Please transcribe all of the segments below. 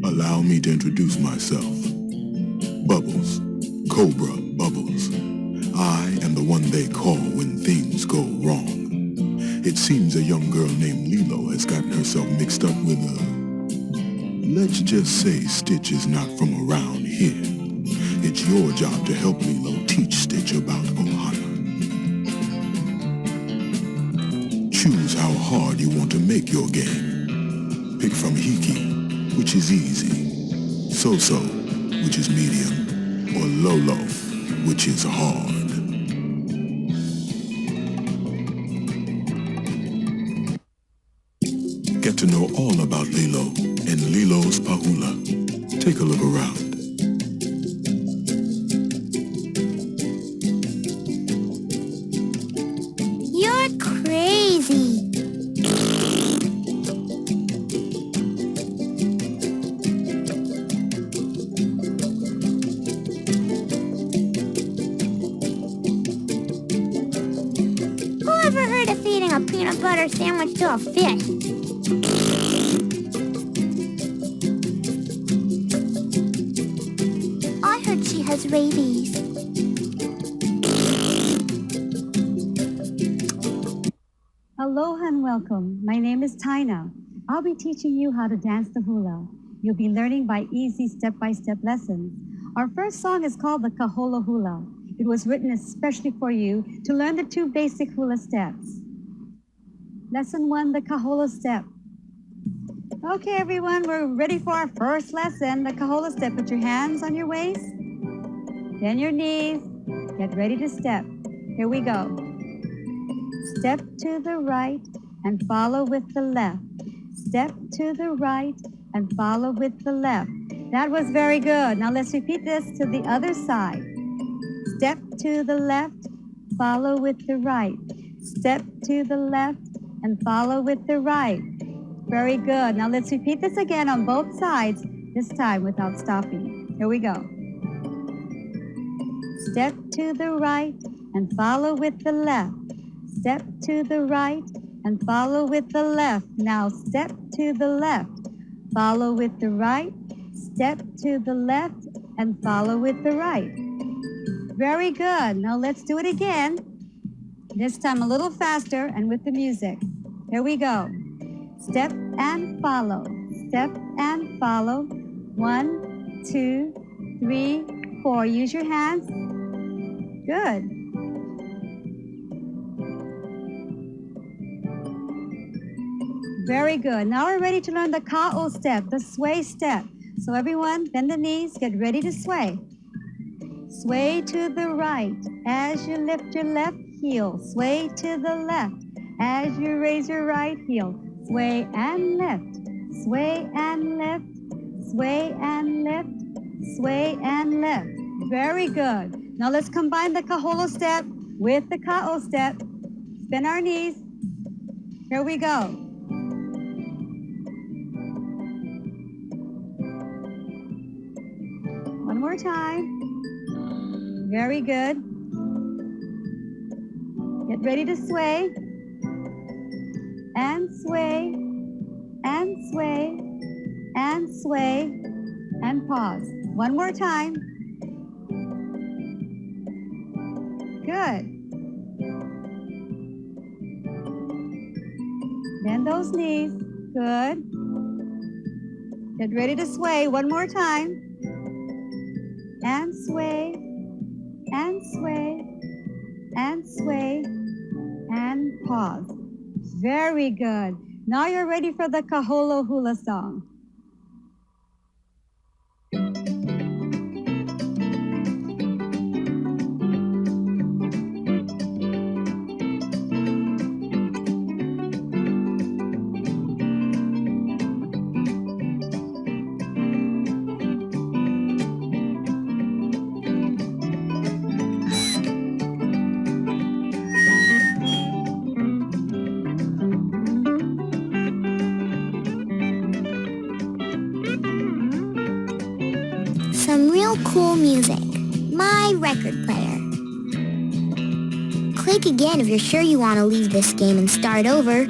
Allow me to introduce myself. Bubbles, Cobra Bubbles. I am the one they call when things go wrong. It seems a young girl named Lilo has gotten herself mixed up with let's just say Stitch is not from around here. It's your job to help Lilo teach Stitch about Ohana. Choose how hard you want to make your game. Pick from Hiki, which is easy, So-So, which is medium, or Lolo, which is hard. Get to know all about Lilo and Lilo's Pahula. Take a look around. You're crazy. Whoever heard of feeding a peanut butter sandwich to a fish? I heard she has rabies. Aloha and welcome. My name is Taina. I'll be teaching you how to dance the hula. You'll be learning by easy step-by-step lessons. Our first song is called the Kahola Hula. It was written especially for you to learn the 2 basic hula steps. Lesson 1, the Kahola step. Okay, everyone, we're ready for our first lesson, the Kahola step. Put your hands on your waist, then your knees. Get ready to step. Here we go. Step to the right and follow with the left. Step to the right and follow with the left. That was very good. Now let's repeat this to the other side. Step to the left, follow with the right. Step to the left and follow with the right. Very good. Now let's repeat this again on both sides, this time without stopping. Here we go. Step to the right and follow with the left. Step to the right and follow with the left. Now step to the left, follow with the right. Step to the left and follow with the right. Very good. Now let's do it again. This time a little faster and with the music. Here we go. Step and follow. Step and follow. 1, 2, 3, 4. Use your hands. Good. Very good. Now we're ready to learn the ka'o step, the sway step. So everyone, bend the knees, get ready to sway. Sway to the right as you lift your left heel. Sway to the left as you raise your right heel. Sway and lift, sway and lift, sway and lift, sway and lift. Very good. Now let's combine the kaholo step with the ka'o step. Bend our knees. Here we go. One more time. Very good. Get ready to sway. And sway, and sway, and sway, and pause. One more time. Good. Bend those knees. Good. Get ready to sway. One more time. And sway, and sway, and sway, and pause. Very good. Now you're ready for the Kaholo Hula song. Real cool music. My record player. Click again if you're sure you want to leave this game and start over.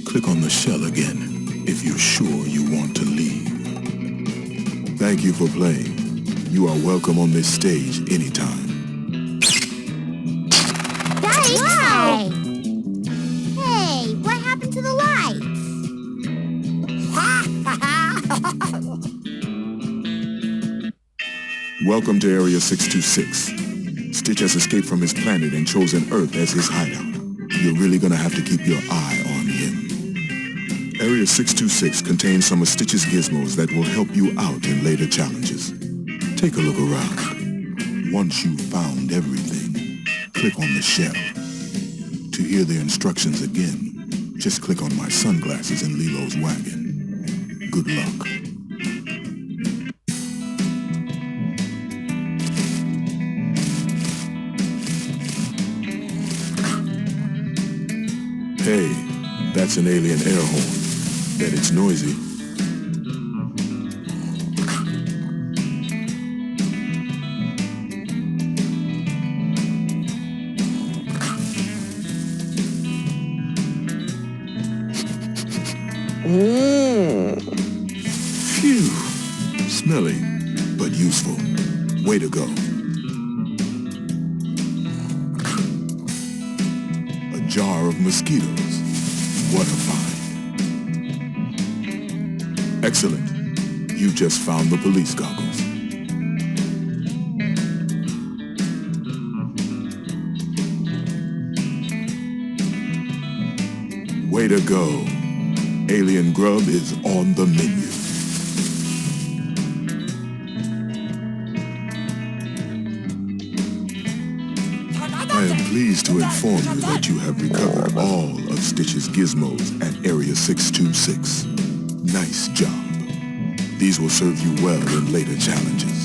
Click on the shell again if you're sure you want to leave. Thank you for playing. You are welcome on this stage anytime. Yikes! Wow! Hey, what happened to the lights? Welcome to Area 626. Stitch has escaped from his planet and chosen Earth as his hideout. You're really gonna have to keep your eye on him. Area 626 contains some of Stitch's gizmos that will help you out in later challenges. Take a look around. Once you've found everything, click on the shell. To hear the instructions again, just click on my sunglasses in Lilo's wagon. Good luck. Hey, that's an alien air horn. Bet it's noisy. Phew. Smelly, but useful. Way to go. A jar of mosquitoes. What a find. Excellent. You just found the police goggles. Way to go. Alien grub is on the menu. I am pleased to inform you that you have recovered all of Stitch's gizmos at Area 626. Nice job. These will serve you well in later challenges.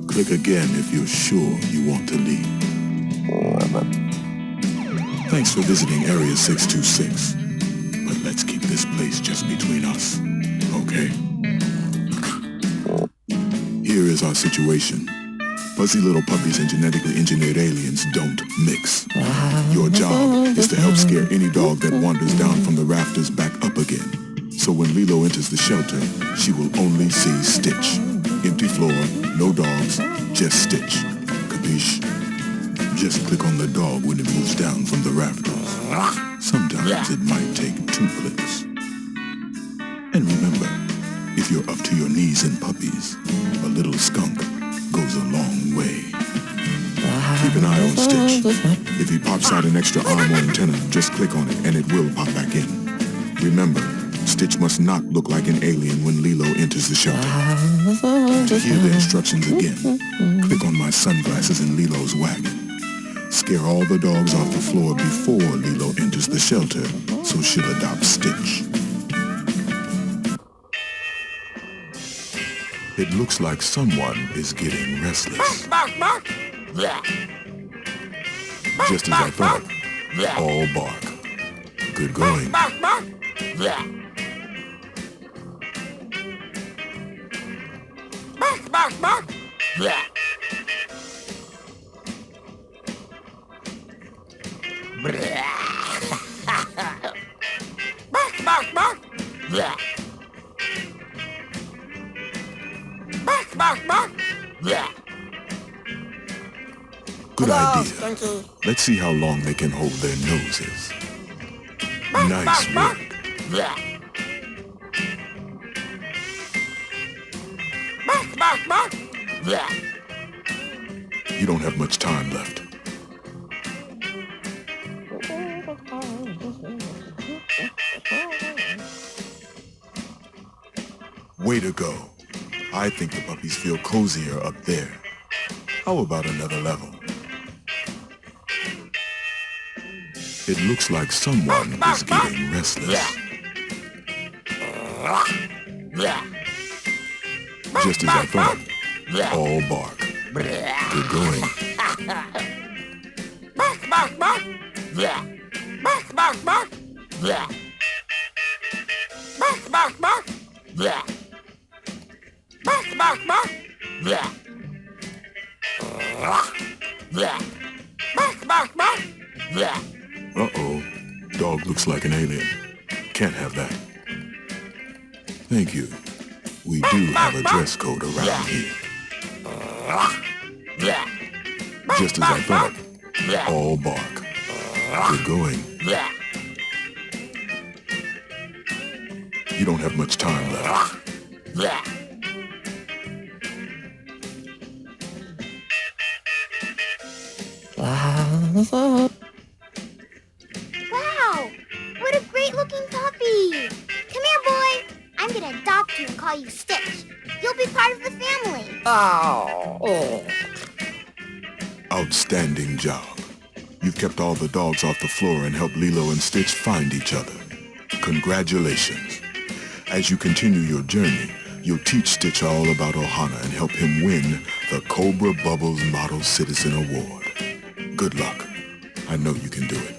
Click again if you're sure you want to leave. Thanks for visiting Area 626. But let's keep this place just between us, okay? Here is our situation. Fuzzy little puppies and genetically engineered aliens don't mix. Your job is to help scare any dog that wanders down from the rafters back up again. So when Lilo enters the shelter, she will only see Stitch. Empty floor, no dogs, just Stitch. Capiche? Just click on the dog when it moves down from the rafters. Sometimes it might take 2 clicks. And remember, if you're up to your knees in puppies, a little skunk goes a long way. Keep an eye on Stitch. If he pops out an extra arm or antenna, just click on it and it will pop back in. Remember, Stitch must not look like an alien when Lilo enters the shelter. To hear the instructions again, click on my sunglasses in Lilo's wagon. Scare all the dogs off the floor before Lilo enters the shelter, so she'll adopt Stitch. It looks like someone is getting restless. Just as I thought, all bark. Good going. Good idea. Let's see how long they can hold their noses. Nice work. You don't have much time left. Way to go. I think the puppies feel cozier up there. How about another level? It looks like someone is getting restless. Just as I thought. All bark. Good going. Uh-oh. Dog looks like an alien. Can't have that. Thank you. We do have a dress code around here. Just as I thought. All bark. Good going. You don't have much time left. Wow! What a great-looking puppy! Come here, boy! I'm gonna adopt you and call you Stitch. You'll be part of the family. Oh. Outstanding job. You've kept all the dogs off the floor and helped Lilo and Stitch find each other. Congratulations. As you continue your journey, you'll teach Stitch all about Ohana and help him win the Cobra Bubbles Model Citizen Award. Good luck. I know you can do it.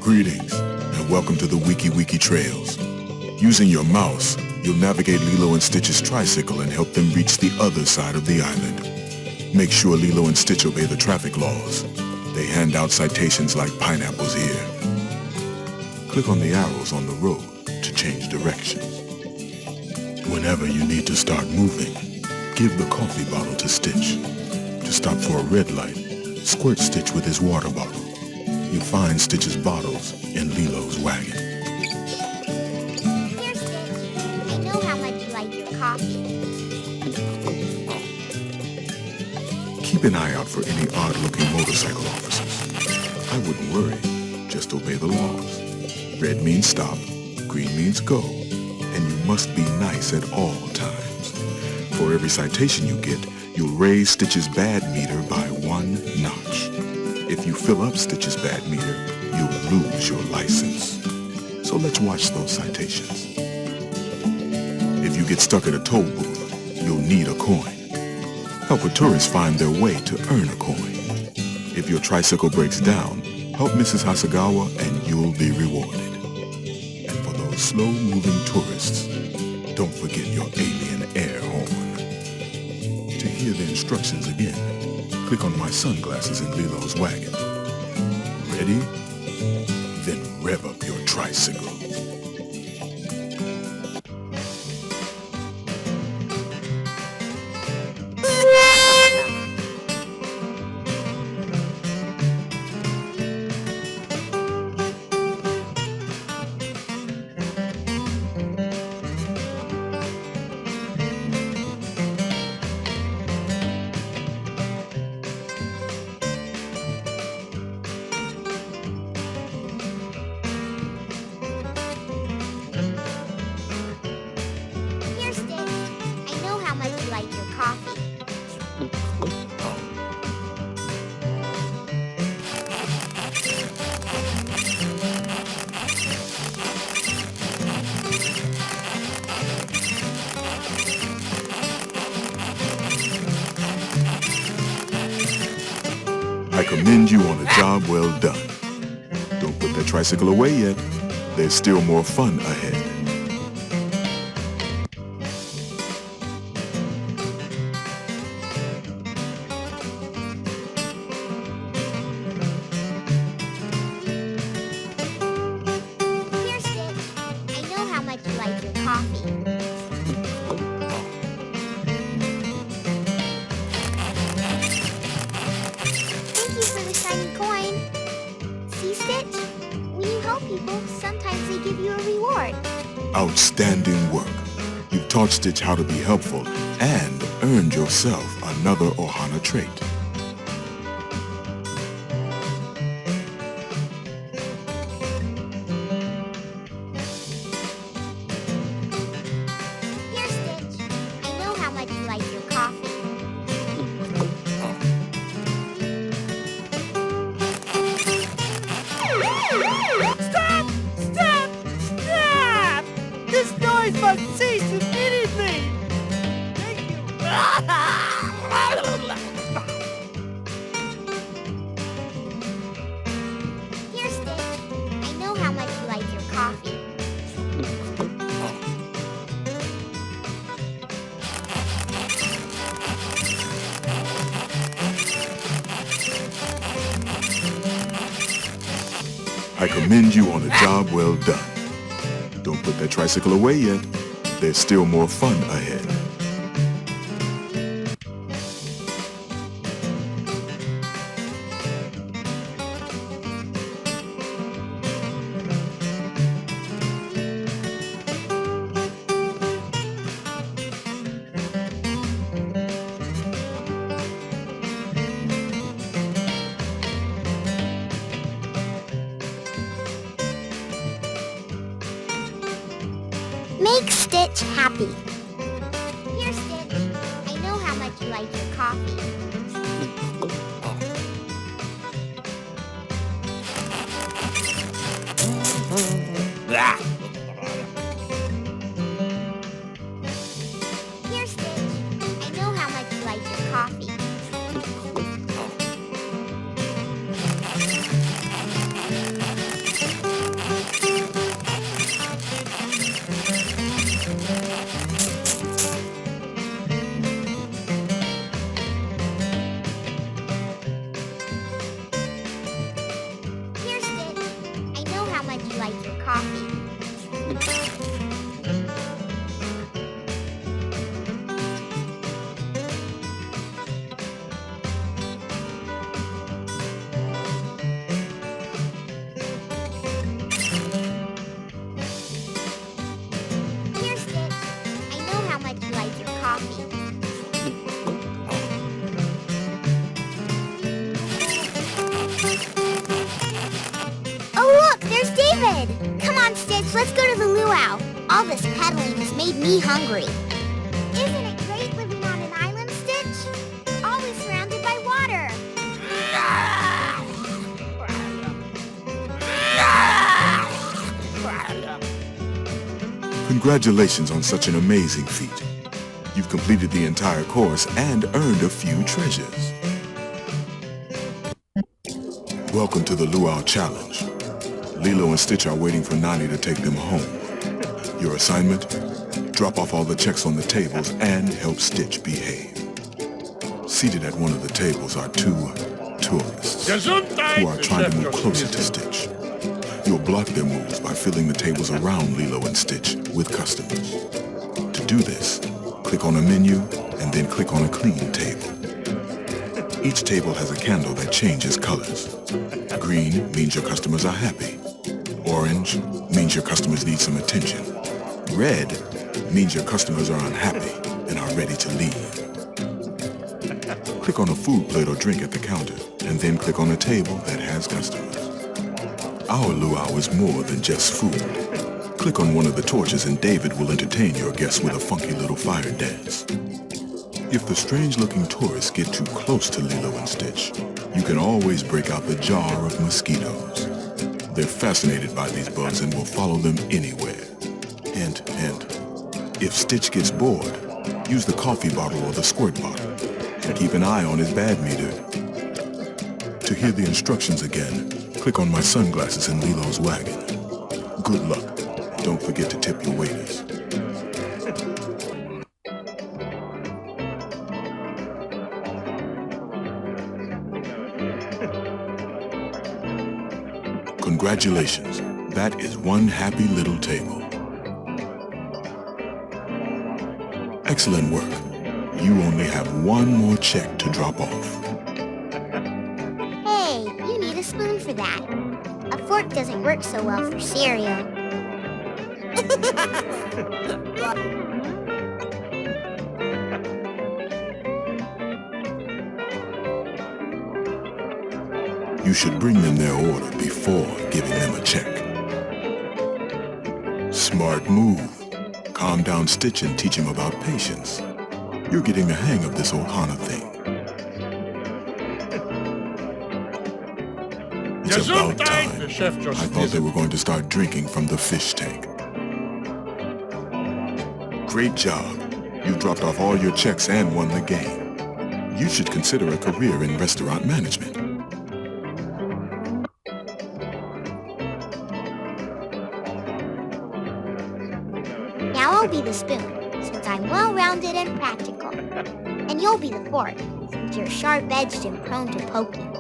Greetings, and welcome to the Wiki Trails. Using your mouse, you'll navigate Lilo and Stitch's tricycle and help them reach the other side of the island. Make sure Lilo and Stitch obey the traffic laws. They hand out citations like pineapples here. Click on the arrows on the road to change directions. Whenever you need to start moving, give the coffee bottle to Stitch. To stop for a red light, squirt Stitch with his water bottle. You'll find Stitch's bottles in Lilo's wagon. Here, Stitch. I know how much you like your coffee. Keep an eye out for any odd-looking motorcycle officers. I wouldn't worry. Just obey the laws. Red means stop, green means go, and you must be nice at all times. For every citation you get, you'll raise Stitch's bad meter by 1 notch. If you fill up Stitch's bad meter, you'll lose your license. So let's watch those citations. If you get stuck at a toll booth, you'll need a coin. Help a tourist find their way to earn a coin. If your tricycle breaks down, help Mrs. Hasagawa and you'll be rewarded. And for those slow-moving tourists, don't forget your alien air horn. To hear the instructions again, click on my sunglasses in Lilo's wagon. Ready? Then rev up your tricycle. I commend you on a job well done. Don't put that tricycle away yet. There's still more fun ahead. Here, Stitch. I know how much you like your coffee. Sometimes they give you a reward. Outstanding work. You've taught Stitch how to be helpful and earned yourself another Ohana trait. Here, Stitch. I know how much you like your coffee. I commend you on a job well done. Don't put that tricycle away yet. There's still more fun ahead. Make Stitch happy. Here, Stitch. I know how much you like your coffee. Here, Stitch. I know how much you like your coffee. Here, Stitch. I know how much you like your coffee. Here, Stitch. I know how much you like your coffee. Oh, look, there's David! Come on, Stitch, let's go to the luau. All this pedaling has made me hungry. Isn't it great living on an island, Stitch? You're always surrounded by water. Congratulations on such an amazing feat. You've completed the entire course and earned a few treasures. Welcome to the Luau Challenge. Lilo and Stitch are waiting for Nani to take them home. Your assignment? Drop off all the checks on the tables and help Stitch behave. Seated at one of the tables are two tourists who are trying to move closer to Stitch. You'll block their moves by filling the tables around Lilo and Stitch with customers. To do this, click on a menu and then click on a clean table. Each table has a candle that changes colors. Green means your customers are happy. Orange means your customers need some attention. Red means your customers are unhappy and are ready to leave. Click on a food plate or drink at the counter and then click on a table that has customers. Our luau is more than just food. Click on one of the torches and David will entertain your guests with a funky little fire dance. If the strange-looking tourists get too close to Lilo and Stitch, you can always break out the jar of mosquitoes. They're fascinated by these bugs and will follow them anywhere. Hint, hint. If Stitch gets bored, use the coffee bottle or the squirt bottle, and keep an eye on his bad meter. To hear the instructions again, click on my sunglasses in Lilo's wagon. Good luck. Don't forget to tip your waiters. Congratulations. That is one happy little table. Excellent work. You only have one more check to drop off. Hey, you need a spoon for that. A fork doesn't work so well for cereal. You should bring them their order before giving them a check. Smart move. Calm down Stitch and teach him about patience. You're getting the hang of this Ohana thing. It's about time. I thought they were going to start drinking from the fish tank. Great job. You dropped off all your checks and won the game. You should consider a career in restaurant management. Now I'll be the spoon, since I'm well-rounded and practical. And you'll be the fork, since you're sharp-edged and prone to poking.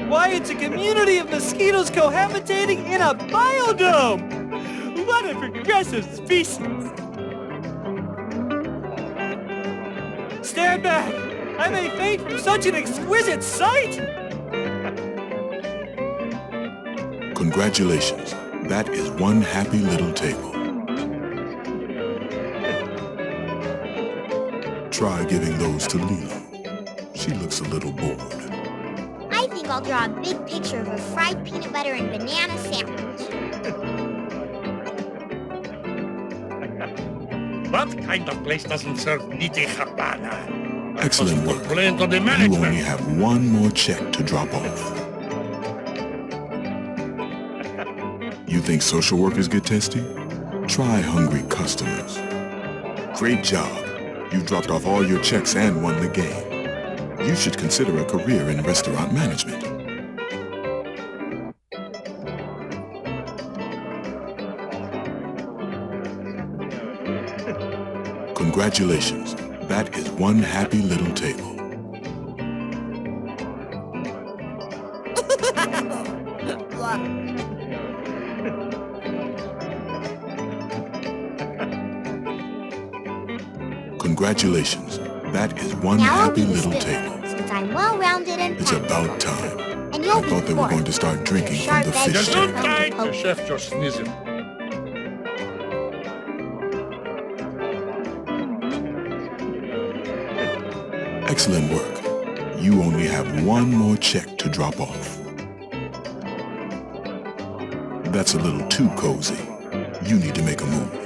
Why, it's a community of mosquitoes cohabitating in a biodome! What a progressive species! Stand back! I may faint from such an exquisite sight! Congratulations. That is one happy little table. Try giving those to Lilo. She looks a little bored. I think I'll draw a big picture of a fried peanut butter and banana sandwich. What kind of place doesn't serve niti habana? Excellent work. Complaint on the You management. only have one more check to drop off. You think social workers get testy? Try hungry customers. Great job. You dropped off all your checks and won the game. You should consider a career in restaurant management. Congratulations. That is one happy little table. Congratulations. That is one Now I'll happy be the little spoon, table. since I'm well-rounded and It's practical. about time. And I you'll be thought the they were fork, going to start drinking from the sharp-edged fish and tank. prone to Gesundheit, poking. the chef just sneezing. Excellent work. You only have one more check to drop off. That's a little too cozy. You need to make a move.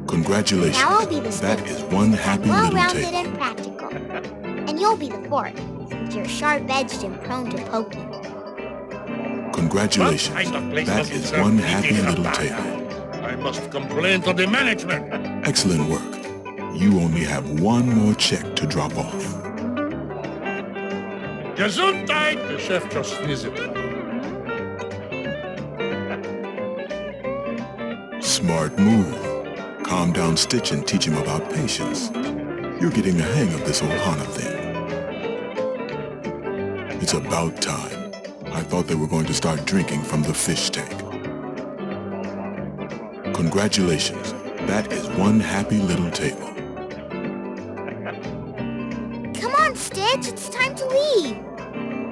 Congratulations. Now I'll be the spoon, That is one happy little well-rounded table. and practical. And you'll be the fork, since you're sharp-edged and prone to poking. Congratulations. What kind of place That doesn't is serve one niti happy little habana? table. I must complain to the management. Excellent work. You only have one more check to drop off. Gesundheit, the chef just sneezing. Smart move. Calm down Stitch and teach him about patience. You're getting the hang of this Ohana thing. It's about time. I thought they were going to start drinking from the fish tank. Congratulations. That is one happy little table. Come on, Stitch, it's time to leave.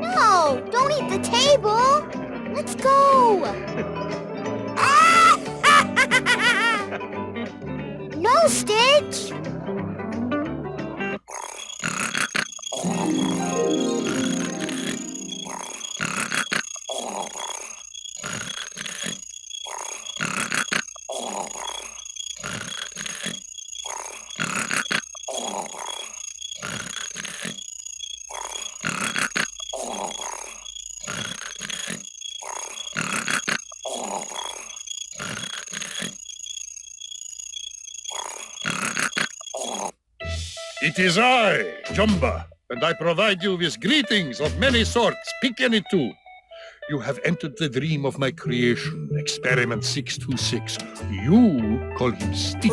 No, don't eat the table. Let's go. No, Stitch. It is I, Jumba, and I provide you with greetings of many sorts. Pick any two. You have entered the dream of my creation, Experiment 626. You call him Stitch.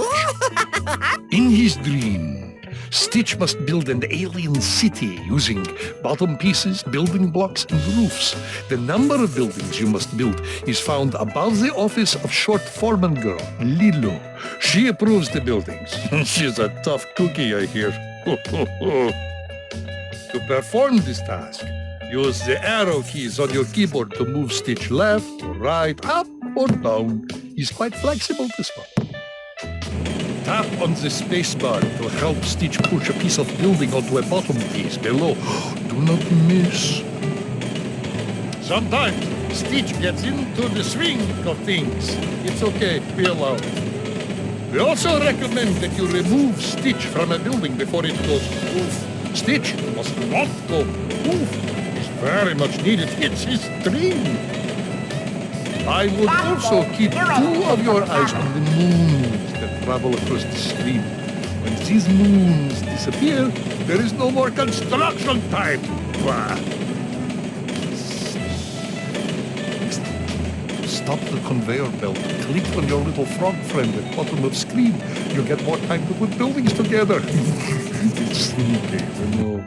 In his dream, Stitch must build an alien city using bottom pieces, building blocks, and roofs. The number of buildings you must build is found above the office of short foreman girl, Lilo. She approves the buildings. She's a tough cookie, I hear. To perform this task, use the arrow keys on your keyboard to move Stitch left, or right, up, or down. He's quite flexible, this one. Tap on the spacebar to help Stitch push a piece of building onto a bottom piece below. Do not miss. Sometimes Stitch gets into the swing of things. It's okay, we allow it. We also recommend that you remove Stitch from a building before it goes poof. Stitch must not go poof. It's very much needed. It's his dream. I would also keep 2 of your eyes on the moons that travel across the screen. When these moons disappear, there is no more construction time. Stop the conveyor belt. Click on your little frog friend at the bottom of screen. You get more time to put buildings together. It's sneaky, you know.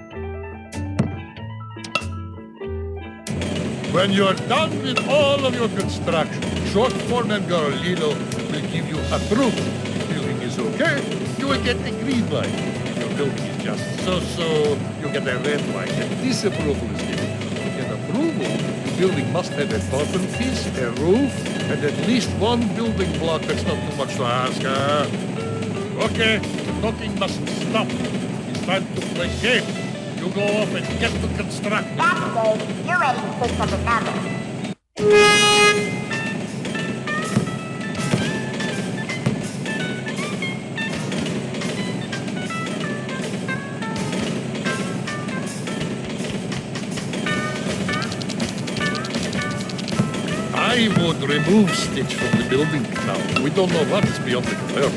When you're done with all of your construction, short foreman girl Lilo will give you approval. If the building is okay, you will get a green light. If your building is just so-so, you get a red light. And disapproval is given. To get approval, the building must have a bottom piece, a roof, and at least 1 building block. That's not too much to ask. Okay, the talking must stop. It's time to play game. You go off and get to construct. That's good. You're ready to pick up another. I would remove Stitch from the building now. We don't know what is beyond the conveyor.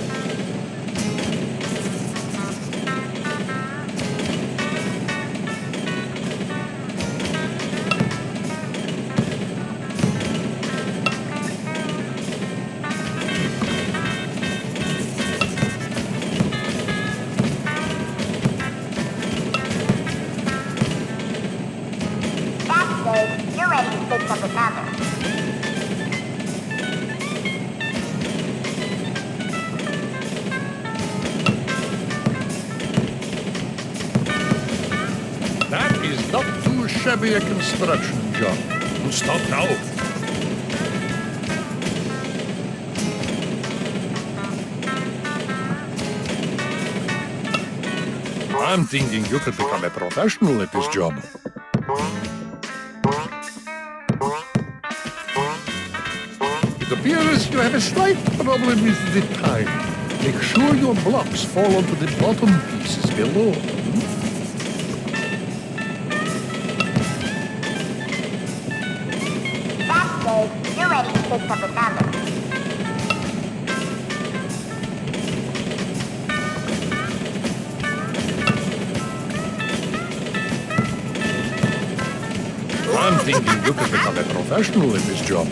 You're ready to pick up another. That is not too shabby a construction job. We'll stop now. I'm thinking you could become a professional at this job. It appears you have a slight problem with the time. Make sure your blocks fall onto the bottom pieces below. That's good. You're ready to pick up another. I'm thinking you could become a professional at this job.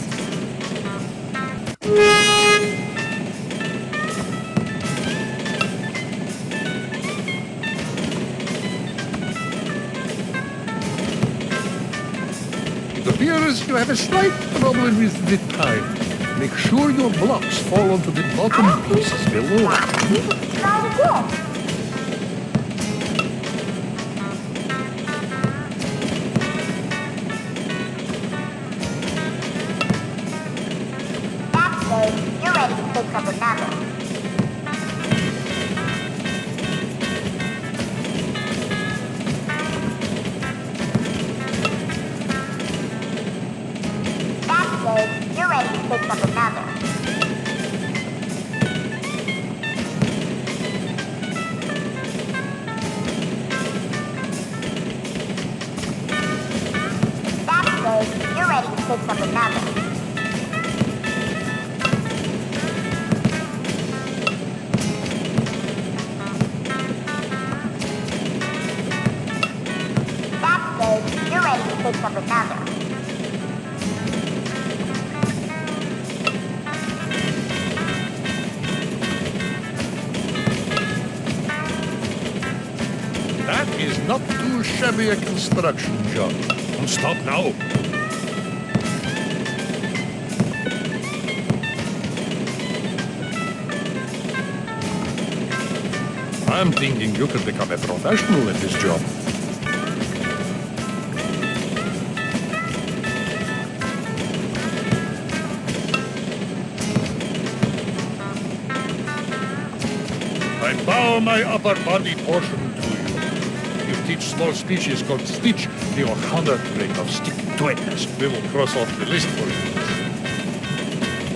It appears you have a slight problem with the time. Make sure your blocks fall onto the bottom pieces below. You should try it again. That's good. You're ready to pick up another. That's good. You're ready to pick up another. That's good. You're ready to pick up another. That's good. You're ready to pick up another. That is not too shabby a construction job. Don't stop now. I'm thinking you could become a professional at this job. I bow my upper body portion to you. You teach small species called Stitch the Ohana trait of stick-to-itness. We will cross off the list for you.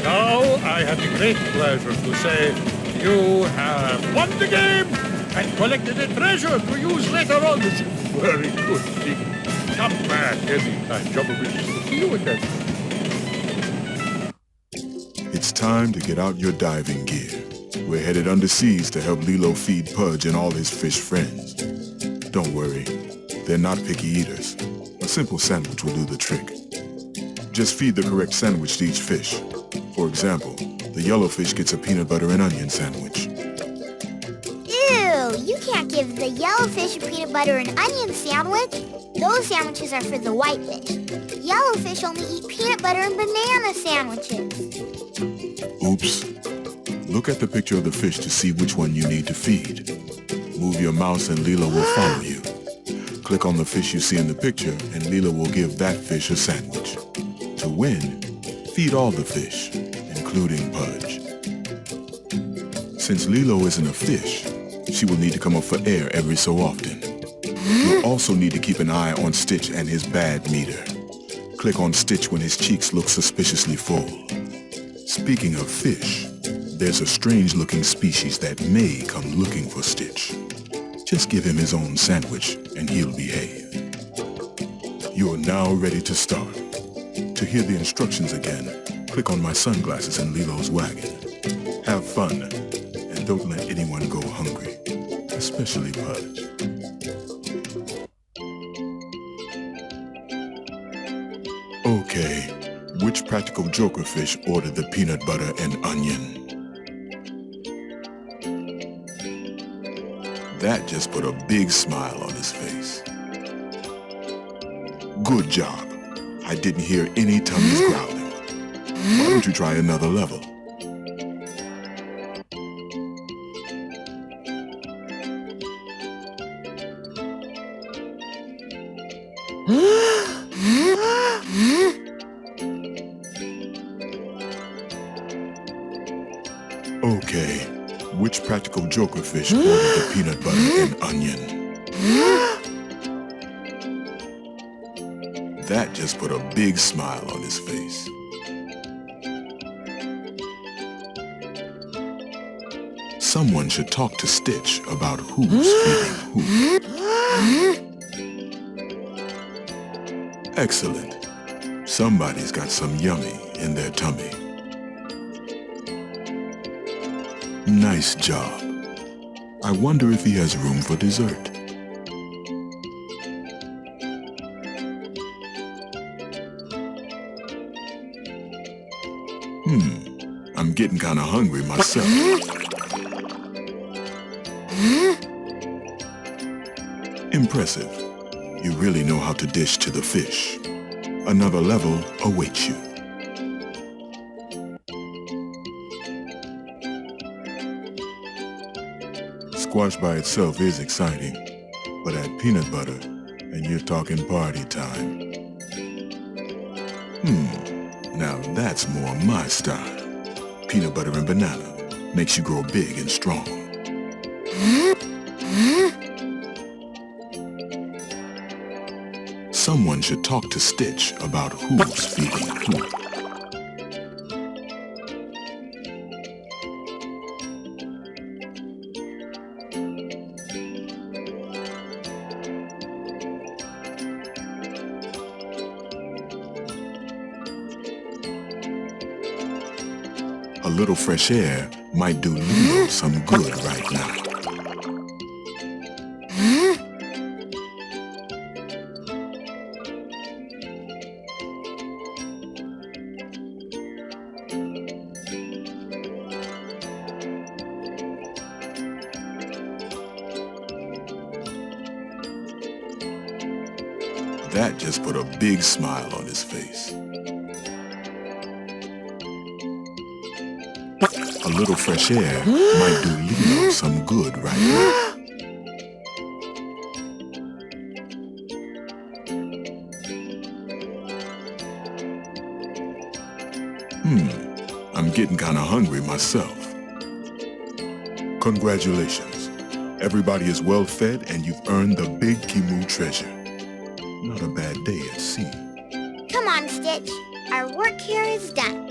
Now I have the great pleasure to say You have won the game and collected a treasure to use later on. It's a very good thing. Come back anytime. Jumbo wishes to see you again. It's time to get out your diving gear. We're headed underseas to help Lilo feed Pudge and all his fish friends. Don't worry, they're not picky eaters. A simple sandwich will do the trick. Just feed the correct sandwich to each fish. For example, the yellow fish gets a peanut butter and onion sandwich. Ew, you can't give the yellow fish a peanut butter and onion sandwich. Those sandwiches are for the white fish. Yellow fish only eat peanut butter and banana sandwiches. Oops. Look at the picture of the fish to see which one you need to feed. Move your mouse and Lilo will follow you. Click on the fish you see in the picture and Lilo will give that fish a sandwich. To win, feed all the fish, including Pudge. Since Lilo isn't a fish, she will need to come up for air every so often. You'll also need to keep an eye on Stitch and his bad meter. Click on Stitch when his cheeks look suspiciously full. Speaking of fish, there's a strange-looking species that may come looking for Stitch. Just give him his own sandwich and he'll behave. You are now ready to start. To hear the instructions again, click on my sunglasses in Lilo's wagon. Have fun, and don't let anyone go hungry, especially Pudge. Okay, which practical joker fish ordered the peanut butter and onion? That just put a big smile on his face. Good job. I didn't hear any tummies growling. Why don't you try another level? Okay, which practical joker fish ordered the peanut butter and onion? That just put a big smile on his face. Someone should talk to Stitch about who's feeding who. Excellent. Somebody's got some yummy in their tummy. Nice job. I wonder if he has room for dessert. I'm getting kind of hungry myself. Impressive. You really know how to dish to the fish. Another level awaits you. Squash by itself is exciting, but add peanut butter and you're talking party time. Now that's more my style. Peanut butter and banana makes you grow big and strong. Someone should talk to Stitch about who's feeding who. A little fresh air might do Lilo some good right now. That just put a big smile on his face. A little fresh air might do Lilo some good right now. I'm getting kind of hungry myself. Congratulations. Everybody is well fed and you've earned the big Kimu treasure. Not a bad day at sea. Come on, Stitch. Our work here is done.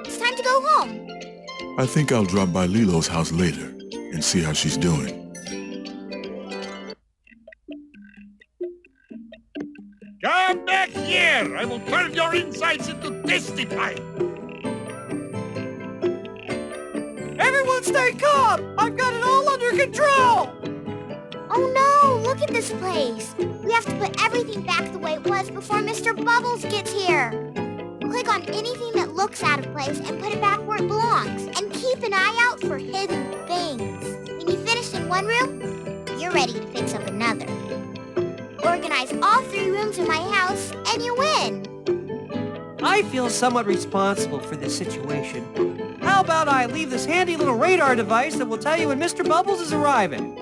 It's time to go home. I think I'll drop by Lilo's house later and see how she's doing. Come back here! I will turn your insides into tasty pie! Everyone stay calm! I've got it all under control! Oh no, look at this place. We have to put everything back the way it was before Mr. Bubbles gets here. Click on anything that looks out of place and put it back where it belongs. And keep an eye out for hidden things. When you finish in one room, you're ready to fix up another. Organize all 3 rooms in my house and you win. I feel somewhat responsible for this situation. How about I leave this handy little radar device that will tell you when Mr. Bubbles is arriving?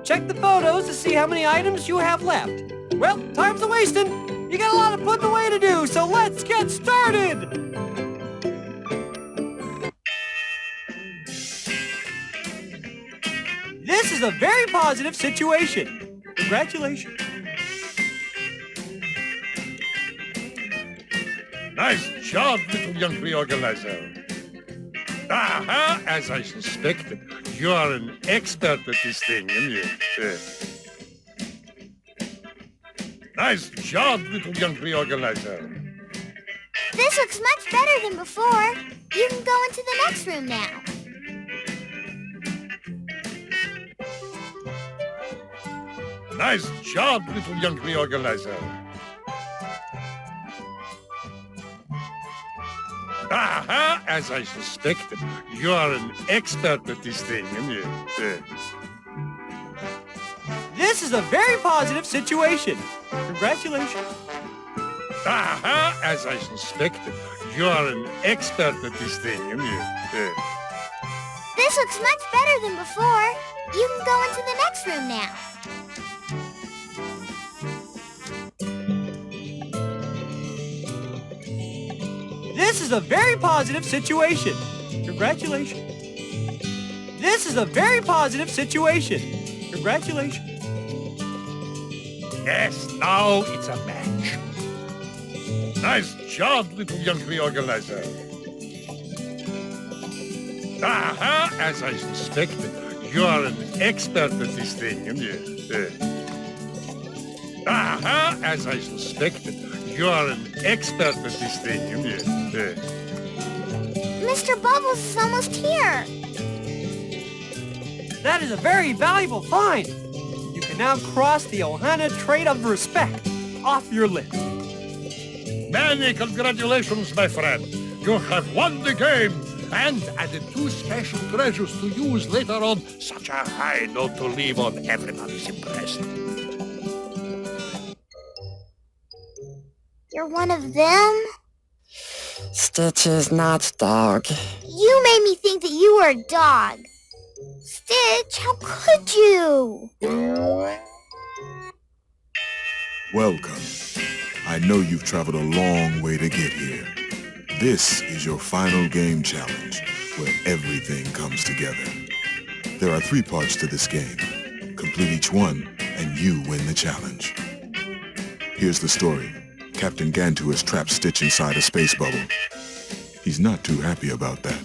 Check the photos to see how many items you have left. Well, time's a-wasting. You got a lot of putting away to do, so let's get started! This is a very positive situation. Congratulations. Nice job, little young reorganizer. Aha, as I suspected, you are an expert at this thing, aren't you? Nice job, little young reorganizer. This looks much better than before. You can go into the next room now. Nice job, little young reorganizer. Aha, as I suspected, you are an expert at this thing, aren't you? This is a very positive situation. Congratulations. Aha, as I suspected, you are an expert at this thing, aren't you? This looks much better than before. You can go into the next room now. This is a very positive situation. Congratulations. This is a very positive situation. Congratulations. Yes, now it's a match. Nice job, little young reorganizer. Aha, as I suspected, you are an expert at this thing, aren't you? Aha, as I suspected, you are an expert at this thing, aren't you? Mr. Bubbles is almost here. That is a very valuable find. You can now cross the Ohana trait of respect off your list. Many congratulations, my friend. You have won the game and added 2 special treasures to use later on. Such a high note to leave on. Everybody's impressed. You're one of them? Stitch is not dog. You made me think that you were a dog. Stitch, how could you? Welcome. I know you've traveled a long way to get here. This is your final game challenge, where everything comes together. There are 3 parts to this game. Complete each one, and you win the challenge. Here's the story. Captain Gantu has trapped Stitch inside a space bubble. He's not too happy about that.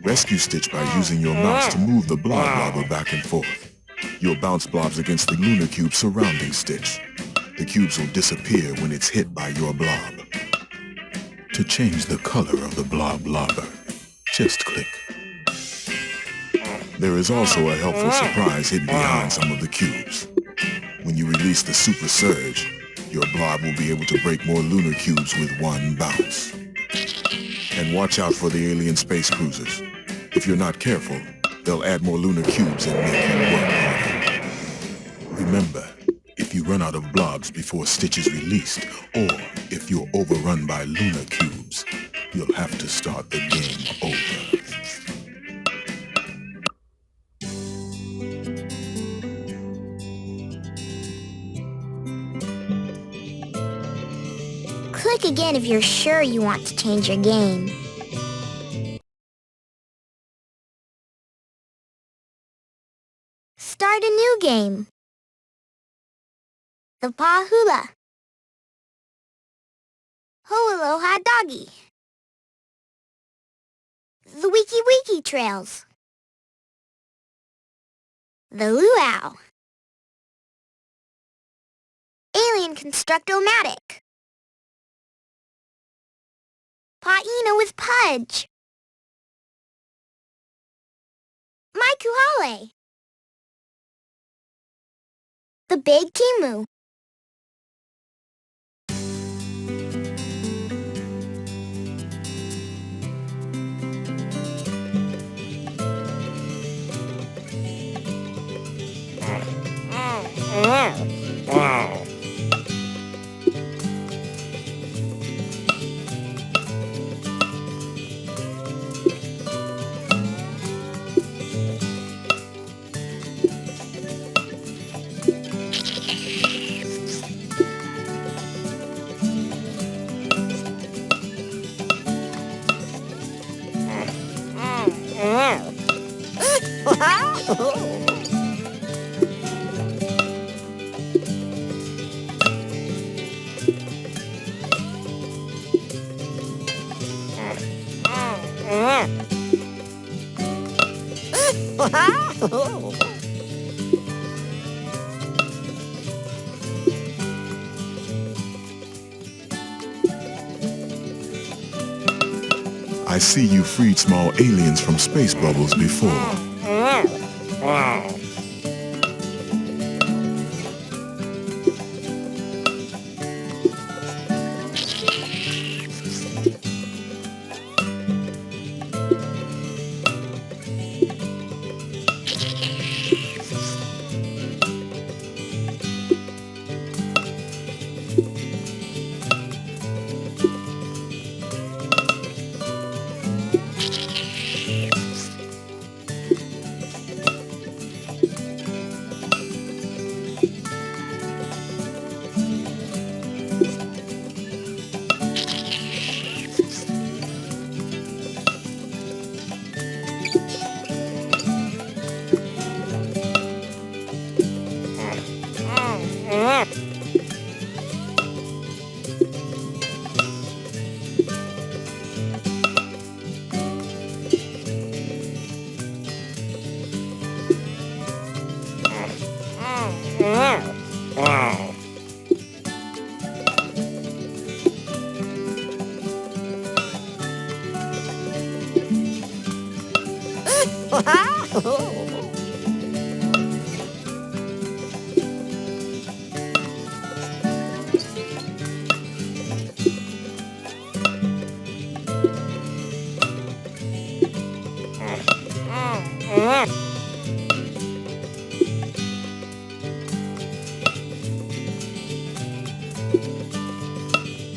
Rescue Stitch by using your mouse to move the blob blobber back and forth. You'll bounce blobs against the lunar cube surrounding Stitch. The cubes will disappear when it's hit by your blob. To change the color of the blob blobber, just click. There is also a helpful surprise hidden behind some of the cubes. When you release the super surge, your blob will be able to break more lunar cubes with one bounce. And watch out for the alien space cruisers. If you're not careful, they'll add more lunar cubes and make you work harder. Remember, if you run out of blobs before Stitch is released, or if you're overrun by lunar cubes, you'll have to start the game over. Click again if you're sure you want to change your game. Start a new game. The Paw Hula. Ho Aloha Doggy. The wiki trails. The luau. Alien construct-o-matic. Paina with Pudge. My Kuhale. The Big Timu. I see you freed small aliens from space bubbles before.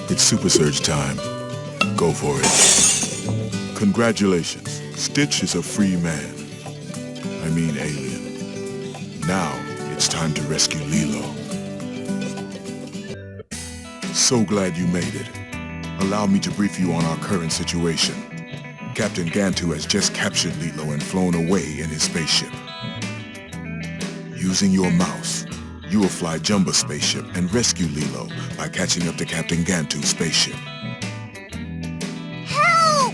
It's Super Surge time. Go for it. Congratulations. Stitch is a free man. I mean alien. Now it's time to rescue Lilo. So glad you made it. Allow me to brief you on our current situation. Captain Gantu has just captured Lilo and flown away in his spaceship. Using your mouse, you will fly Jumba's spaceship and rescue Lilo by catching up to Captain Gantu's spaceship. Help!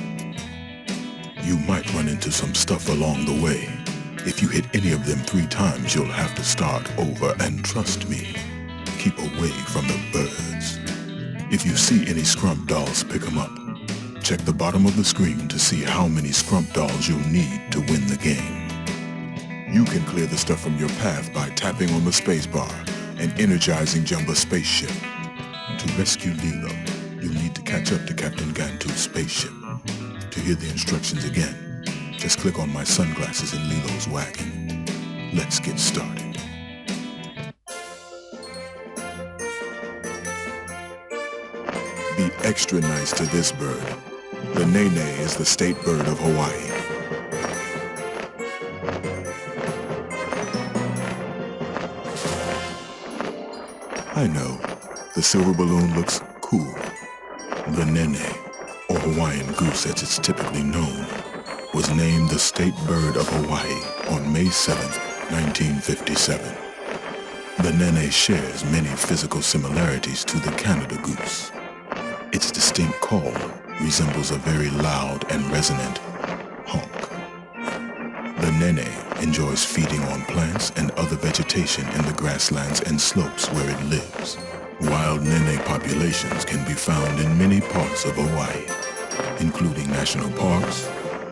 You might run into some stuff along the way. If you hit any of them 3 times, you'll have to start over, and trust me, keep away from the birds. If you see any scrump dolls, pick them up. Check the bottom of the screen to see how many scrump dolls you'll need to win the game. You can clear the stuff from your path by tapping on the spacebar and energizing Jumba's spaceship. To rescue Lilo, you'll need to catch up to Captain Gantu's spaceship. To hear the instructions again, just click on my sunglasses in Lilo's wagon. Let's get started. Be extra nice to this bird. The nene is the state bird of Hawaii. I know, the silver balloon looks cool. The nene, or Hawaiian goose as it's typically known, was named the state bird of Hawaii on May 7, 1957. The nene shares many physical similarities to the Canada goose. Its distinct call resembles a very loud and resonant nene enjoys feeding on plants and other vegetation in the grasslands and slopes where it lives. Wild nene populations can be found in many parts of Hawaii, including national parks,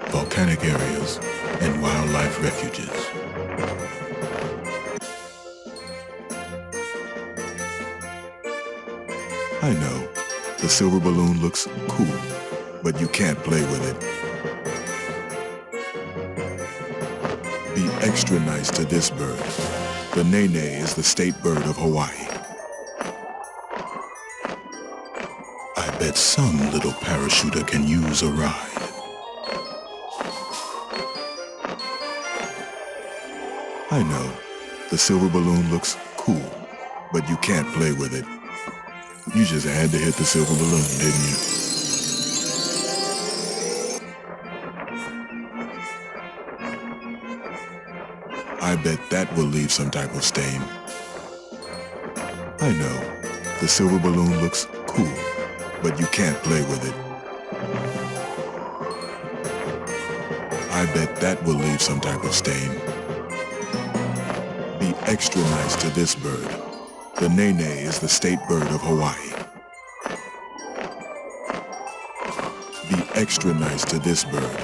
volcanic areas, and wildlife refuges. I know, the silver balloon looks cool, but you can't play with it. Be extra nice to this bird. The nene is the state bird of Hawaii. I bet some little parachuter can use a ride. I know, the silver balloon looks cool, but you can't play with it. You just had to hit the silver balloon, didn't you? I bet that will leave some type of stain. I know, the silver balloon looks cool, but you can't play with it. I bet that will leave some type of stain. Be extra nice to this bird. The nene is the state bird of Hawaii. Be extra nice to this bird.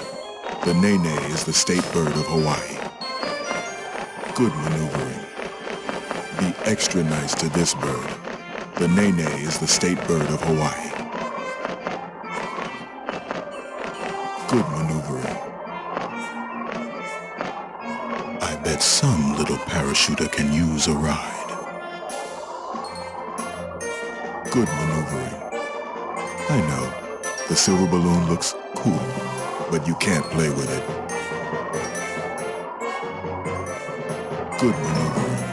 The nene is the state bird of Hawaii. Good maneuvering. Be extra nice to this bird. The nene is the state bird of Hawaii. Good maneuvering. I bet some little parachuter can use a ride. Good maneuvering. I know, the silver balloon looks cool, but you can't play with it. Good maneuvering.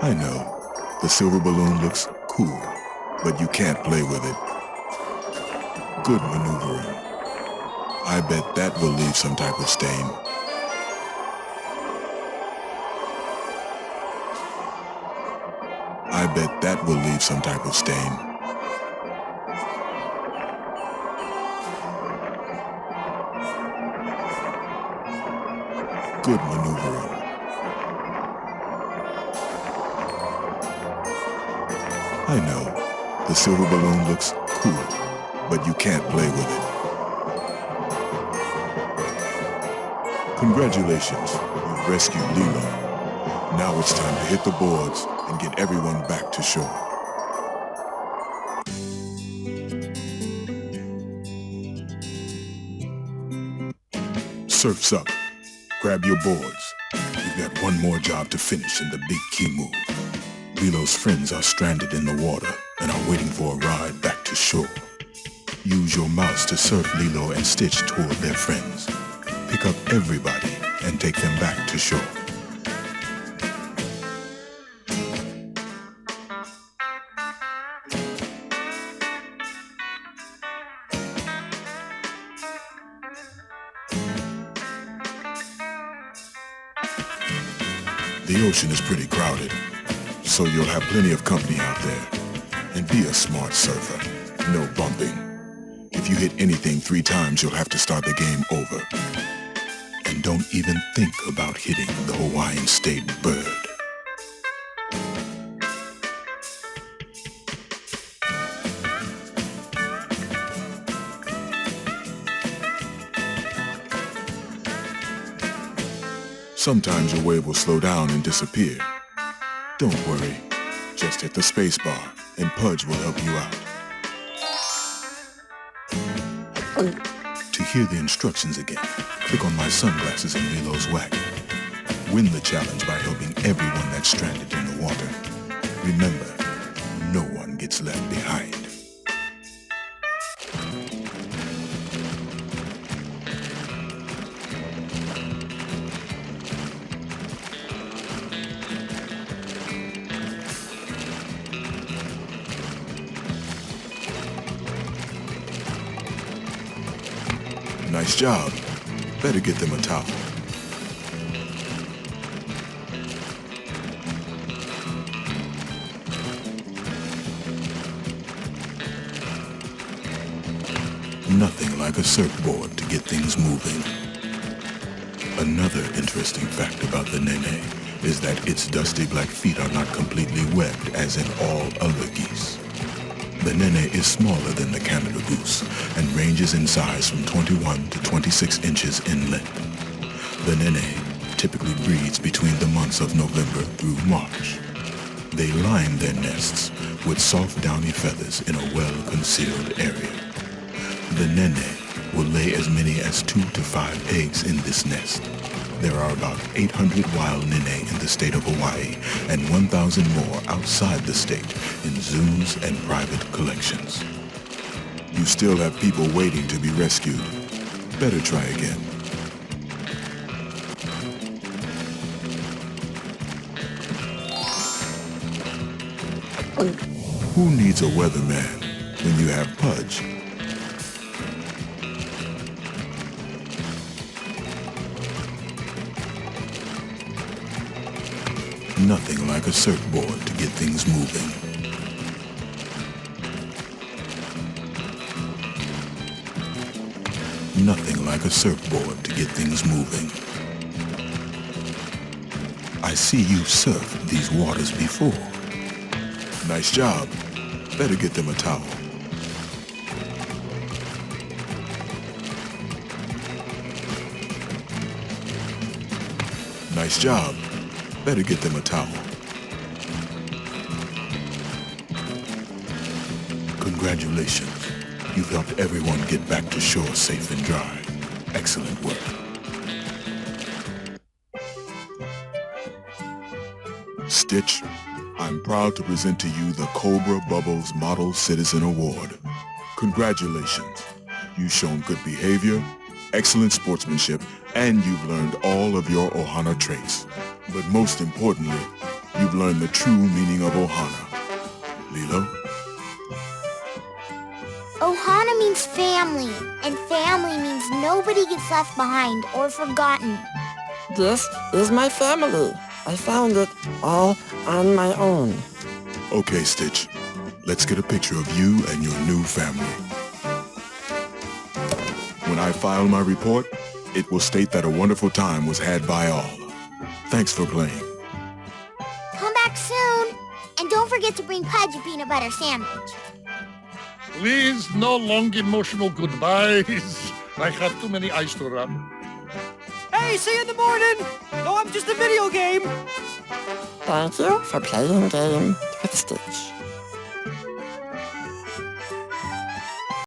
I know, the silver balloon looks cool, but you can't play with it. Good maneuvering. I bet that will leave some type of stain. I bet that will leave some type of stain. Good maneuvering. I know, the silver balloon looks cool, but you can't play with it. Congratulations, you've rescued Lilo. Now it's time to hit the boards and get everyone back to shore. Surf's up. Grab your boards. You've got one more job to finish in the big key move. Lilo's friends are stranded in the water and are waiting for a ride back to shore. Use your mouse to surf Lilo and Stitch toward their friends. Pick up everybody and take them back to shore. The ocean is pretty crowded, so you'll have plenty of company out there. And be a smart surfer. No bumping. If you hit anything 3 times, you'll have to start the game over. And don't even think about hitting the Hawaiian state bird. Sometimes your wave will slow down and disappear. Don't worry, just hit the space bar and Pudge will help you out. To hear the instructions again, click on my sunglasses in Lilo's wagon. Win the challenge by helping everyone that's stranded in the water. Remember, no one gets left behind. Nice job. Better get them a towel. Nothing like a surfboard to get things moving. Another interesting fact about the nene is that its dusty black feet are not completely webbed as in all other geese. The nene is smaller than the Canada goose and ranges in size from 21 to 26 inches in length. The nene typically breeds between the months of November through March. They line their nests with soft downy feathers in a well-concealed area. The nene will lay as many as 2 to 5 eggs in this nest. There are about 800 wild nene in the state of Hawaii and 1,000 more outside the state in zoos and private collections. You still have people waiting to be rescued. Better try again. Who needs a weatherman when you have Pudge? Nothing like a surfboard to get things moving. Nothing like a surfboard to get things moving. I see you surfed these waters before. Nice job. Better get them a towel. Nice job. Better get them a towel. Congratulations. You've helped everyone get back to shore safe and dry. Excellent work. Stitch, I'm proud to present to you the Cobra Bubbles Model Citizen Award. Congratulations. You've shown good behavior, excellent sportsmanship, and you've learned all of your Ohana traits. But most importantly, you've learned the true meaning of Ohana. Lilo? Ohana means family, and family means nobody gets left behind or forgotten. This is my family. I found it all on my own. Okay, Stitch. Let's get a picture of you and your new family. When I file my report, it will state that a wonderful time was had by all. Thanks for playing. Come back soon, and don't forget to bring Pudge a peanut butter sandwich. Please, no long emotional goodbyes. I have too many eyes to run. Hey, see you in the morning! No, I'm just a video game! Thank you for playing game with Stitch.